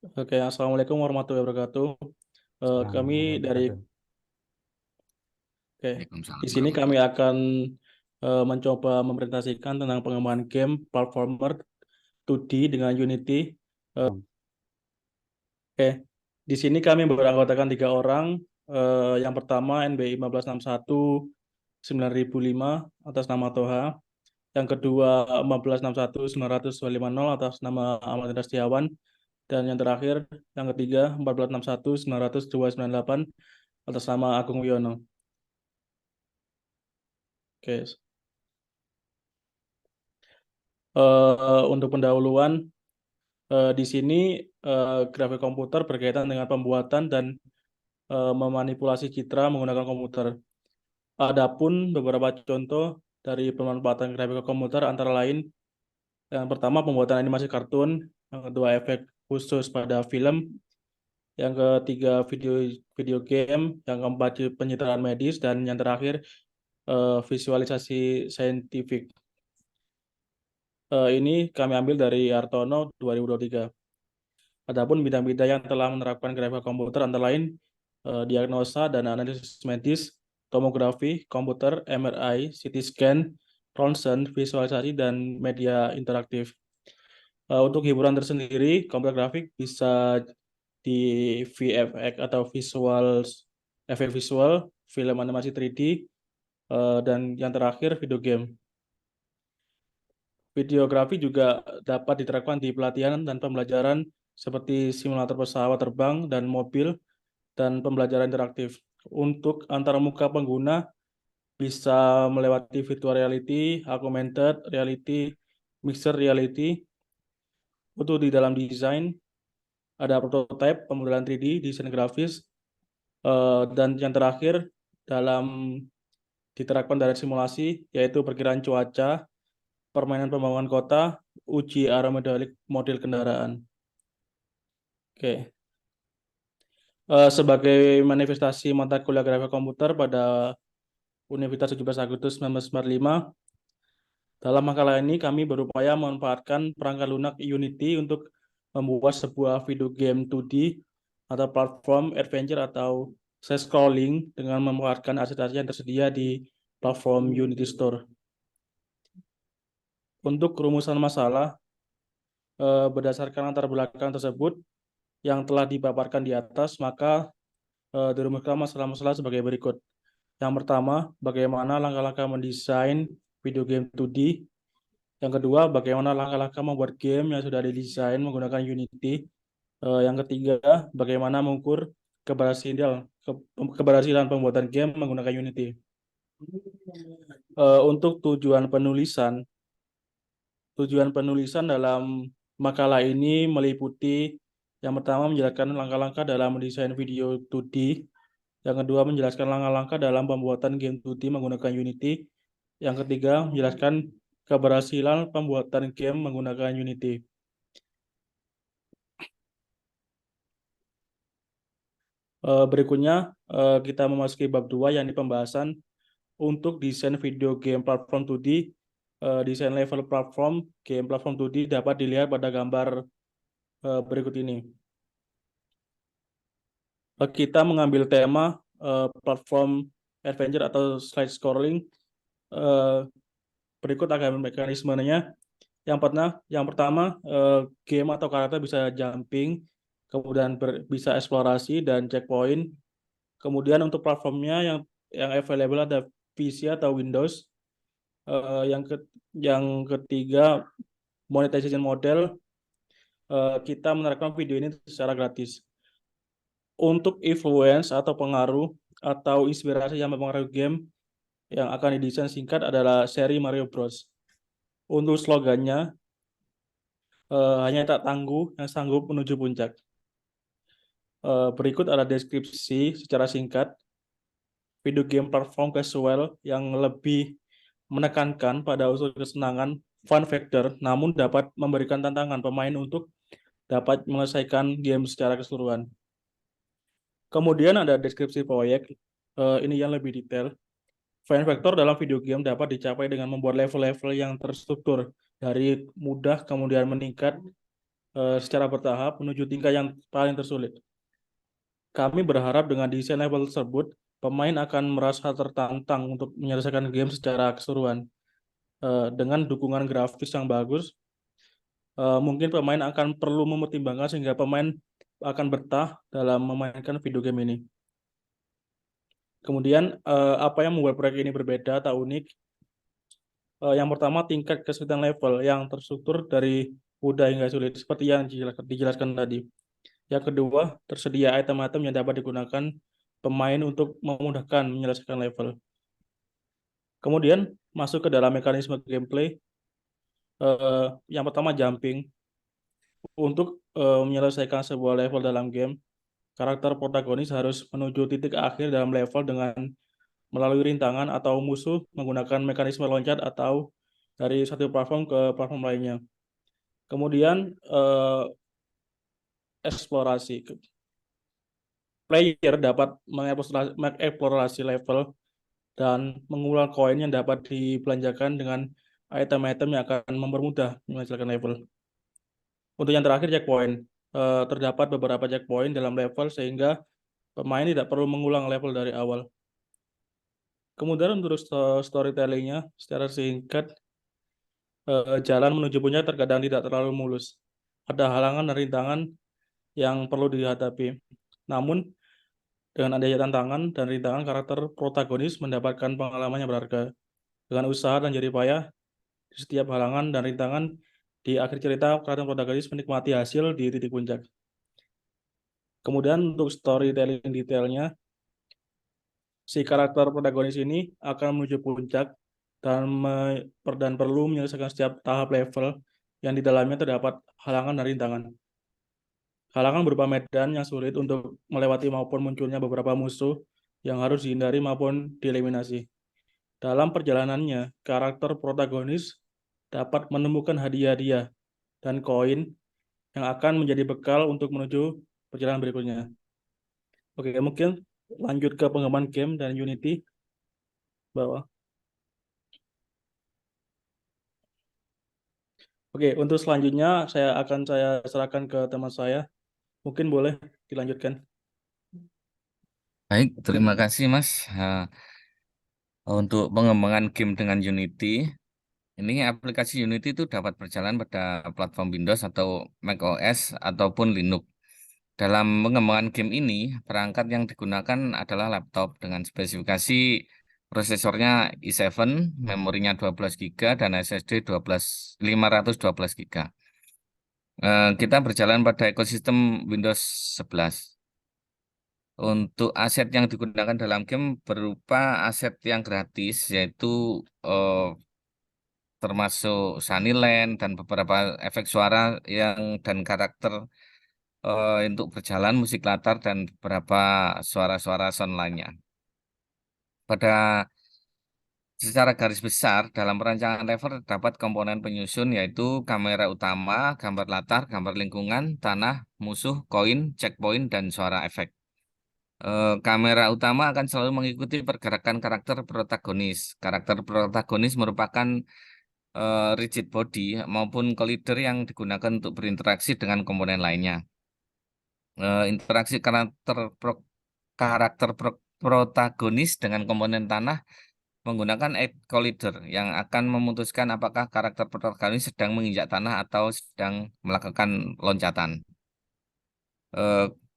Oke, Assalamualaikum warahmatullahi wabarakatuh. Kami Assalamualaikum warahmatullahi dari wabarakatuh. Oke, di Waalaikumsalam sini kami warahmatullahi. akan mencoba mempresentasikan tentang pengembangan game platformer 2D dengan Unity. Oke, di sini kami beranggotakan 3 orang. Yang pertama NBI 1561 9005 atas nama Toha. Yang kedua 1561 90250 atas nama Ahmad Hendra Setiawan. Dan yang terakhir, yang ketiga 1461 90298 atas nama Agung Wiono. Oke, untuk pendahuluan di sini grafik komputer berkaitan dengan pembuatan dan memanipulasi citra menggunakan komputer. Adapun beberapa contoh dari pemanfaatan grafik komputer antara lain yang pertama pembuatan animasi kartun, yang kedua efek khusus pada film, yang ketiga video video game, yang keempat pencitraan medis dan yang terakhir visualisasi saintifik. Ini kami ambil dari Artono 2023. Adapun bidang-bidang yang telah menerapkan grafik komputer antara lain diagnosa dan analisis medis, tomografi, komputer, MRI, CT scan, ronsen, visualisasi, dan media interaktif. Untuk hiburan tersendiri, komputer grafik bisa di VFX atau visual efek visual, film animasi 3D, dan yang terakhir video game. Videografi juga dapat diterapkan di pelatihan dan pembelajaran seperti simulator pesawat terbang dan mobil dan pembelajaran interaktif. Untuk antarmuka pengguna bisa melewati virtual reality, augmented reality, mixed reality. Untuk di dalam desain ada prototype, pemodelan 3D, desain grafis, dan yang terakhir dalam diterapkan dari simulasi yaitu perkiraan cuaca, permainan pembangunan kota, uji aerodinamik model kendaraan. Oke. Sebagai manifestasi mata kuliah grafik komputer pada Universitas 17 Agustus 1945, dalam makalah ini kami berupaya memanfaatkan perangkat lunak Unity untuk membuat sebuah video game 2D atau platform adventure atau side scrolling dengan memanfaatkan aset-aset yang tersedia di platform Unity Store. Untuk rumusan masalah, berdasarkan latar belakang tersebut yang telah dipaparkan di atas, maka dirumuskan masalah-masalah sebagai berikut. Yang pertama, bagaimana langkah-langkah mendesain video game 2D. Yang kedua, bagaimana langkah-langkah membuat game yang sudah didesain menggunakan Unity. Yang ketiga, bagaimana mengukur keberhasilan pembuatan game menggunakan Unity. Untuk tujuan penulisan dalam makalah ini meliputi yang pertama menjelaskan langkah-langkah dalam mendesain video 2D, yang kedua menjelaskan langkah-langkah dalam pembuatan game 2D menggunakan Unity, yang ketiga menjelaskan keberhasilan pembuatan game menggunakan Unity. Berikutnya kita memasuki bab 2 yang di pembahasan untuk desain video game platform 2D. Desain level platform game platform 2D dapat dilihat pada gambar berikut ini. Kita mengambil tema platform adventure atau slide scrolling. Berikut akan mekanismenya. Yang pertama, game atau karakter bisa jumping, kemudian bisa eksplorasi dan checkpoint. Kemudian untuk platformnya yang available ada PC atau Windows. Eh, yang ke, yang ketiga, monetization model. Kita menerapkan video ini secara gratis. Untuk influence atau pengaruh atau inspirasi yang mempengaruhi game yang akan didesain singkat adalah seri Mario Bros. Untuk slogannya, hanya tak tangguh yang sanggup menuju puncak. Berikut ada deskripsi secara singkat. Video game platform casual yang lebih menekankan pada unsur kesenangan, fun factor, namun dapat memberikan tantangan pemain untuk dapat menyelesaikan game secara keseluruhan. Kemudian ada deskripsi proyek, ini yang lebih detail. Fun factor dalam video game dapat dicapai dengan membuat level-level yang terstruktur dari mudah kemudian meningkat secara bertahap menuju tingkat yang paling tersulit. Kami berharap dengan desain level tersebut, pemain akan merasa tertantang untuk menyelesaikan game secara keseluruhan. Dengan dukungan grafis yang bagus, mungkin pemain akan perlu mempertimbangkan sehingga pemain akan betah dalam memainkan video game ini. Kemudian, apa yang membuat proyek ini berbeda atau unik? Yang pertama, tingkat kesulitan level yang terstruktur dari mudah hingga sulit, seperti yang dijelaskan tadi. Yang kedua, tersedia item-item yang dapat digunakan pemain untuk memudahkan menyelesaikan level. Kemudian, masuk ke dalam mekanisme gameplay. Yang pertama, jumping. Untuk menyelesaikan sebuah level dalam game, karakter protagonis harus menuju titik akhir dalam level dengan melalui rintangan atau musuh menggunakan mekanisme loncat atau dari satu platform ke platform lainnya. Kemudian, eksplorasi. Player dapat mengeksplorasi level dan mengulang koin yang dapat dibelanjakan dengan item-item yang akan mempermudah menyelesaikan level. Untuk yang terakhir, checkpoint. Terdapat beberapa checkpoint dalam level sehingga pemain tidak perlu mengulang level dari awal. Kemudian untuk storytellingnya, secara singkat, jalan menuju puncak terkadang tidak terlalu mulus. Ada halangan dan rintangan yang perlu dihadapi. Namun, dengan adanya tantangan dan rintangan, karakter protagonis mendapatkan pengalaman yang berharga. Dengan usaha dan jerih payah, di setiap halangan dan rintangan, di akhir cerita, karakter protagonis menikmati hasil di titik puncak. Kemudian untuk storytelling detailnya, si karakter protagonis ini akan menuju puncak dan perlu menyelesaikan setiap tahap level yang di dalamnya terdapat halangan dan rintangan. Halangan berupa medan yang sulit untuk melewati maupun munculnya beberapa musuh yang harus dihindari maupun dieliminasi. Dalam perjalanannya, karakter protagonis dapat menemukan hadiah-hadiah dan koin yang akan menjadi bekal untuk menuju perjalanan berikutnya. Oke, mungkin lanjut ke pengembangan game dan Unity bawah. Oke, untuk selanjutnya saya serahkan ke teman saya. Mungkin boleh dilanjutkan. Baik, terima kasih Mas. Untuk pengembangan game dengan Unity, ini aplikasi Unity itu dapat berjalan pada platform Windows atau macOS ataupun Linux. Dalam pengembangan game ini, perangkat yang digunakan adalah laptop dengan spesifikasi prosesornya i7, memorinya 12 GB dan SSD 512 GB. Kita berjalan pada ekosistem Windows 11. Untuk aset yang digunakan dalam game berupa aset yang gratis, yaitu eh, termasuk Sunnyland dan beberapa efek suara dan karakter untuk berjalan, musik latar, dan beberapa suara-suara sound lainnya. Pada secara garis besar, dalam perancangan level terdapat komponen penyusun yaitu kamera utama, gambar latar, gambar lingkungan, tanah, musuh, koin, checkpoint, dan suara efek. Kamera utama akan selalu mengikuti pergerakan karakter protagonis. Karakter protagonis merupakan rigid body maupun collider yang digunakan untuk berinteraksi dengan komponen lainnya. Interaksi protagonis dengan komponen tanah menggunakan edge collider yang akan memutuskan apakah karakter protagonis sedang menginjak tanah atau sedang melakukan loncatan.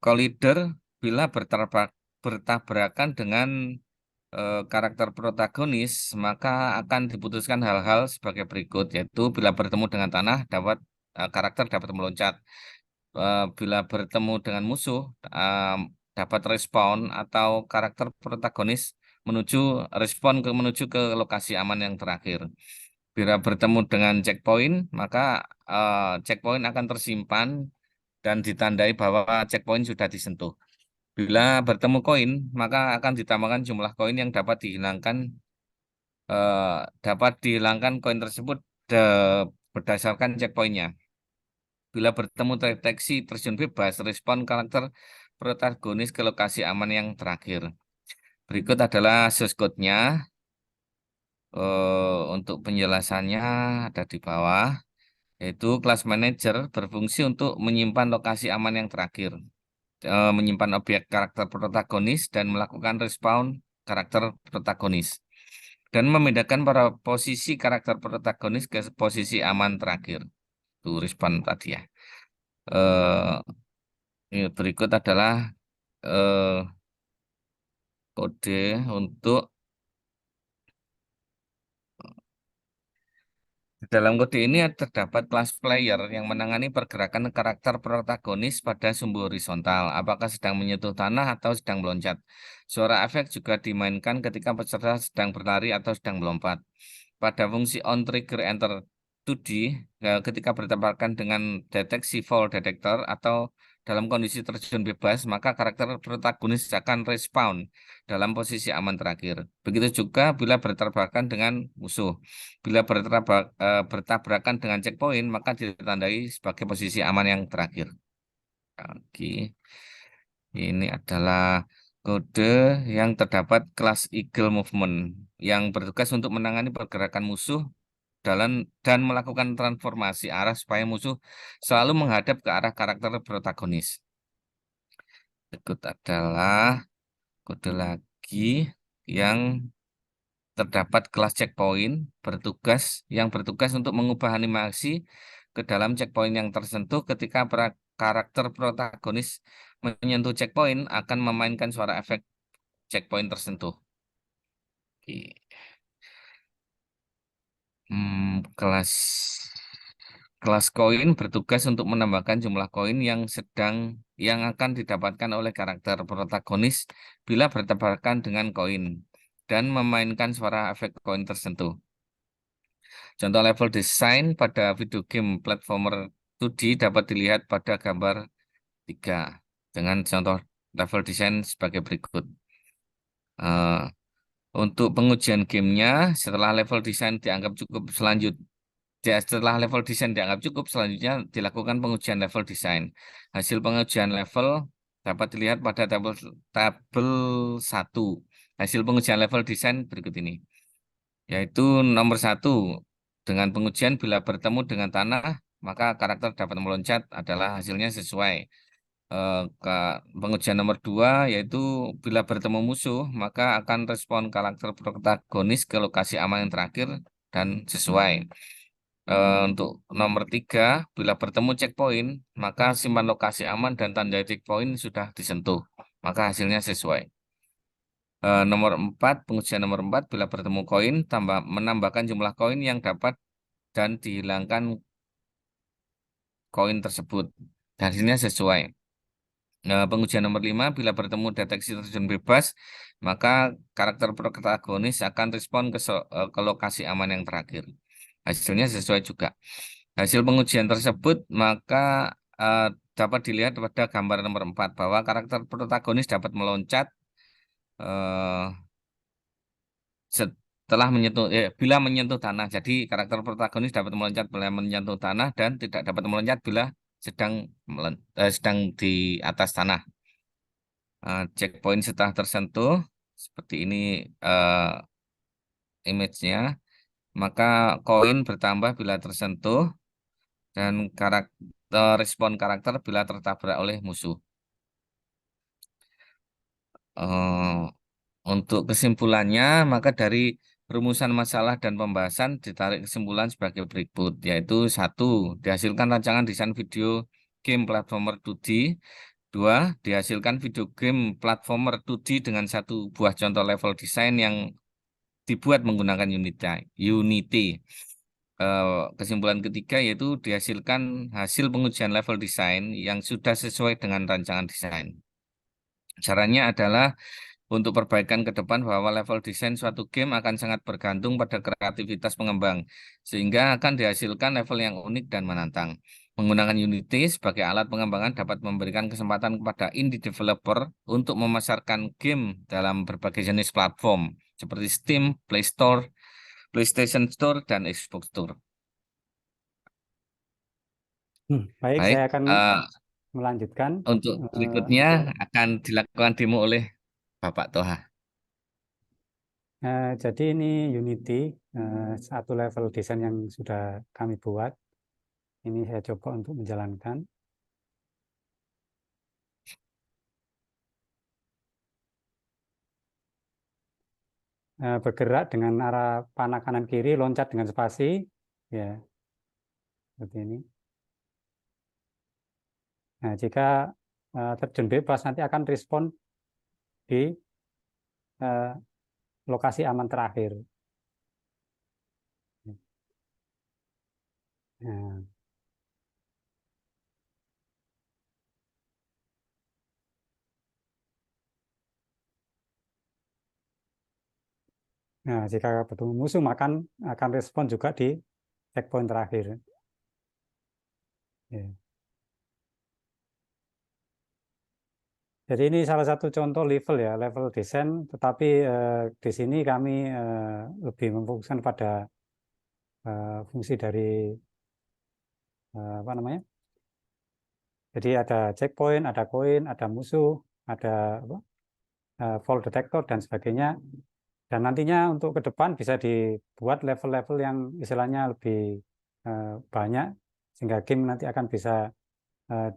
Collider bila bertabrakan dengan karakter protagonis, maka akan diputuskan hal-hal sebagai berikut, yaitu bila bertemu dengan tanah, karakter dapat meloncat. Bila bertemu dengan musuh, dapat respon atau karakter protagonis menuju ke lokasi aman yang terakhir. Bila bertemu dengan checkpoint, maka checkpoint akan tersimpan dan ditandai bahwa checkpoint sudah disentuh. Bila bertemu koin, maka akan ditambahkan jumlah koin yang dapat dihilangkan koin tersebut berdasarkan checkpointnya. Bila bertemu deteksi terjun bebas, respon karakter protagonis ke lokasi aman yang terakhir. Berikut adalah source code-nya. Untuk penjelasannya ada di bawah, yaitu Class Manager berfungsi untuk menyimpan lokasi aman yang terakhir, menyimpan objek karakter protagonis dan melakukan respawn karakter protagonis, dan memindahkan para posisi karakter protagonis ke posisi aman terakhir. Itu respawn tadi ya. Eh, Berikut adalah eh, kode untuk di dalam kode ini terdapat kelas player yang menangani pergerakan karakter protagonis pada sumbu horizontal, apakah sedang menyentuh tanah atau sedang meloncat. Suara efek juga dimainkan ketika peserta sedang berlari atau sedang melompat. Pada fungsi on trigger enter 2D, ketika bertabrakan dengan deteksi fall detector atau dalam kondisi terjun bebas, maka karakter protagonis akan respawn dalam posisi aman terakhir. Begitu juga bila bertabrakan dengan musuh. Bila bertabrakan dengan checkpoint, maka ditandai sebagai posisi aman yang terakhir. Oke. Ini adalah kode yang terdapat kelas Eagle Movement yang bertugas untuk menangani pergerakan musuh dan melakukan transformasi arah supaya musuh selalu menghadap ke arah karakter protagonis. Berikut adalah kode lagi yang terdapat kelas checkpoint yang bertugas untuk mengubah animasi ke dalam checkpoint yang tersentuh ketika karakter protagonis menyentuh checkpoint akan memainkan suara efek checkpoint tersentuh. Oke. Kelas kelas koin bertugas untuk menambahkan jumlah koin yang akan didapatkan oleh karakter protagonis bila bertabrakan dengan koin dan memainkan suara efek koin tersentuh. Contoh level desain pada video game platformer 2D dapat dilihat pada gambar 3 dengan contoh level desain sebagai berikut. Eh, untuk pengujian gamenya, setelah level desain dianggap cukup setelah level desain dianggap cukup, selanjutnya dilakukan pengujian level desain. Hasil pengujian level dapat dilihat pada tabel 1. Hasil pengujian level desain berikut ini, yaitu nomor 1, dengan pengujian bila bertemu dengan tanah, maka karakter dapat meloncat adalah hasilnya sesuai. Ke pengujian nomor 2, yaitu bila bertemu musuh, maka akan respon karakter protagonis ke lokasi aman yang terakhir dan sesuai. Untuk nomor 3, bila bertemu checkpoint, maka simpan lokasi aman dan tanda checkpoint sudah disentuh, maka hasilnya sesuai. Pengujian nomor 4, bila bertemu koin, menambahkan jumlah koin yang dapat dan dihilangkan koin tersebut. Hasilnya sesuai. Pengujian nomor 5, bila bertemu deteksi terjun bebas, maka karakter protagonis akan respon ke lokasi aman yang terakhir. Hasilnya sesuai juga. Hasil pengujian tersebut maka eh, dapat dilihat pada gambar nomor 4 bahwa karakter protagonis dapat meloncat eh, setelah bila menyentuh tanah. Jadi karakter protagonis dapat meloncat bila menyentuh tanah dan tidak dapat meloncat bila sedang di atas tanah. Checkpoint setelah tersentuh seperti ini image-nya, maka koin bertambah bila tersentuh dan respon karakter bila tertabrak oleh musuh. Eh, untuk kesimpulannya, maka dari rumusan masalah dan pembahasan ditarik kesimpulan sebagai berikut, yaitu 1, dihasilkan rancangan desain video game platformer 2D. 2, dihasilkan video game platformer 2D dengan 1 buah contoh level desain yang dibuat menggunakan Unity. Kesimpulan ketiga yaitu dihasilkan hasil pengujian level desain yang sudah sesuai dengan rancangan desain. Caranya adalah untuk perbaikan ke depan bahwa level desain suatu game akan sangat bergantung pada kreativitas pengembang, sehingga akan dihasilkan level yang unik dan menantang. Menggunakan Unity sebagai alat pengembangan dapat memberikan kesempatan kepada indie developer untuk memasarkan game dalam berbagai jenis platform, seperti Steam, Play Store, PlayStation Store, dan Xbox Store. Baik, Baik, saya akan melanjutkan. untuk berikutnya akan dilakukan demo oleh Bapak Toha. Jadi ini Unity, satu level desain yang sudah kami buat. Ini saya coba untuk menjalankan. Bergerak dengan arah panah kanan kiri, loncat dengan spasi, ya seperti ini. Nah, jika terjun bebas nanti akan respon di lokasi aman terakhir. Nah, jika bertemu musuh akan respon juga di checkpoint terakhir. Ya. Jadi ini salah satu contoh level ya, level desain. Tetapi di sini kami lebih memfokuskan pada fungsi dari apa namanya? Jadi ada checkpoint, ada koin, ada musuh, ada fall detector dan sebagainya. Dan nantinya untuk ke depan bisa dibuat level-level yang istilahnya lebih banyak sehingga game nanti akan bisa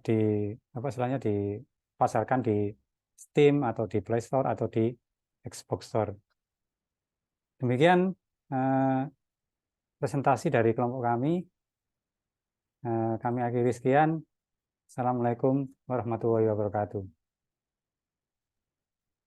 di apa istilahnya dipasarkan di Steam atau di Play Store atau di Xbox Store. Demikian presentasi dari kelompok kami. Kami akhiri sekian. Assalamualaikum warahmatullahi wabarakatuh.